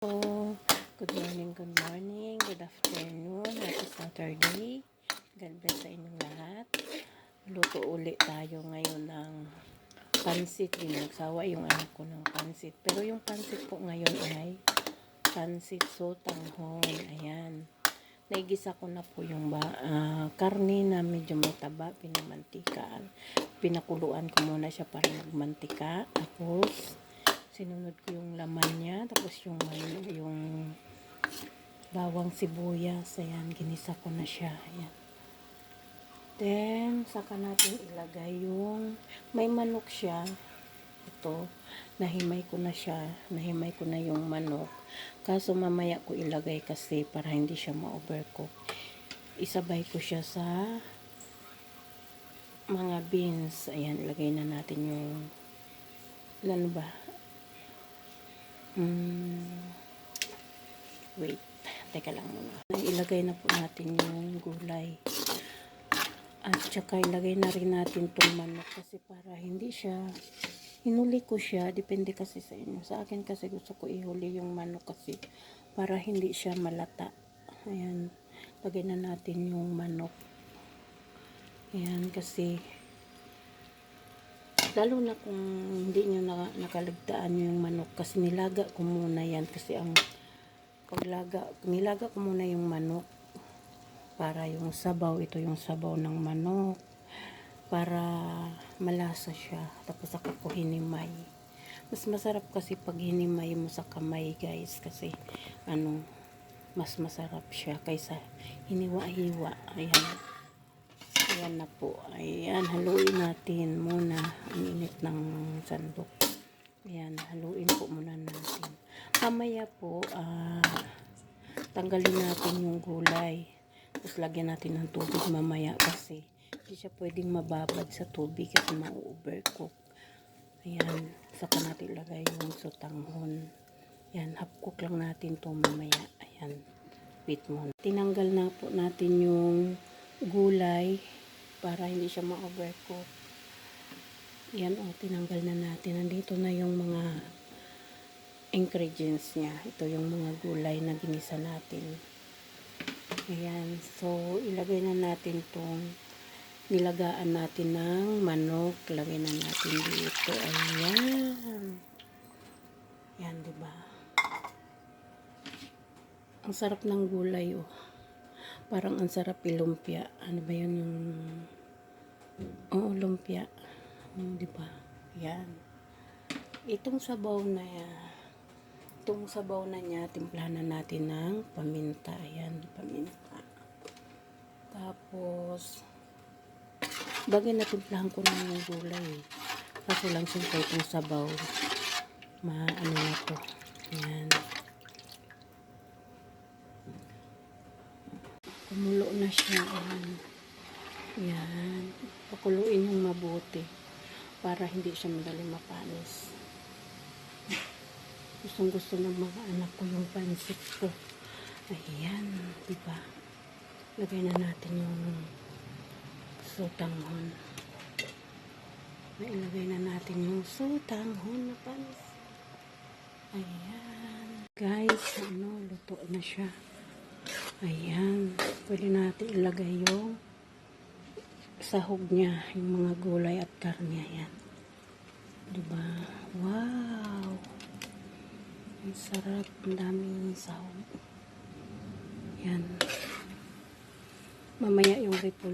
Oh, good morning, good afternoon, happy Saturday. God bless sa inyong lahat. Luto uli tayo ngayon ng pansit. Nagsawa yung anak ko ng pansit. Pero yung pansit po ngayon ay pansit sotanghon. Ayan. Naigisa ko na po yung karne na medyo mataba, pinamantikaan. Pinakuluan ko muna siya para magmantika. Tapos sinunod ko yung laman niya, tapos yung bawang sibuyas, ayan, ginisa ko na siya, ayan. Then saka natin ilagay yung may manok siya, ito, nahimay ko na yung manok, kaso mamaya ko ilagay kasi para hindi siya ma-overcook. Isabay ko siya sa mga beans, ayan, ilagay na natin yung ano ba, wait, teka lang muna. Ilagay na po natin yung gulay. At saka ilagay na rin natin itong manok kasi para hindi siya, hinuli ko siya, depende kasi sa inyo. Sa akin kasi gusto ko ihuli yung manok kasi para hindi siya malata. Ayan, lagay na natin yung manok. Ayan, kasi lalo na kung hindi nyo nakaligtaan yung manok kasi nilaga ko muna yan kasi ang nilaga ko muna yung manok para yung sabaw, ito yung sabaw ng manok para malasa siya, tapos saka ko hinimay. Mas masarap kasi pag hinimay mo sa kamay, guys, kasi mas masarap siya kaysa hiniwa-hiwa. Ayan na po. Ayan, haluin natin muna. Ang init ng sandok. Ayan, haluin po muna natin. Mamaya po, tanggalin natin yung gulay. Tapos lagyan natin ng tubig mamaya kasi hindi siya pwedeng mababad sa tubig kasi ma-overcook. Ayan, saka natin ilagay yung sotanghon. Ayan, half cook lang natin to mamaya. Ayan, wait mo. Tinanggal na po natin yung gulay para hindi siya ma-overcook. Yan, tinanggal na natin. Nandito na yung mga ingredients niya. Ito yung mga gulay na ginisa natin. Ayan, so ilagay na natin tong nilagaan natin ng manok. Lagay na natin dito. Ayan. Yan, diba? Ang sarap ng gulay, oh. Parang ang sarap ilumpia. Ano ba yun yung... Oo, lumpia. Diba? Yan. Itong sabaw na niya, timplahan na natin ng paminta. Ayan, paminta. Tapos, bagay na timplahan ko na yung gulay. Kaso lang siyempre itong sabaw. Ano na to. Ayan. Kumulo na siya. Ayan. Pakuluin yung mabuti para hindi siya madali mapanis. Gustong gusto ng mga anak ko yung pansit ko. Ayan, diba? Lagay na natin yung sotanghon. Nailagay na natin yung sotanghon na pansit. Ayan. Guys, luto na siya. Ayan, pwede natin ilagay yung sahog niya, yung mga gulay at karne. Ayan, diba? Wow, ang sarap, ang daming sahog. Ayan, mamaya yung repolyo.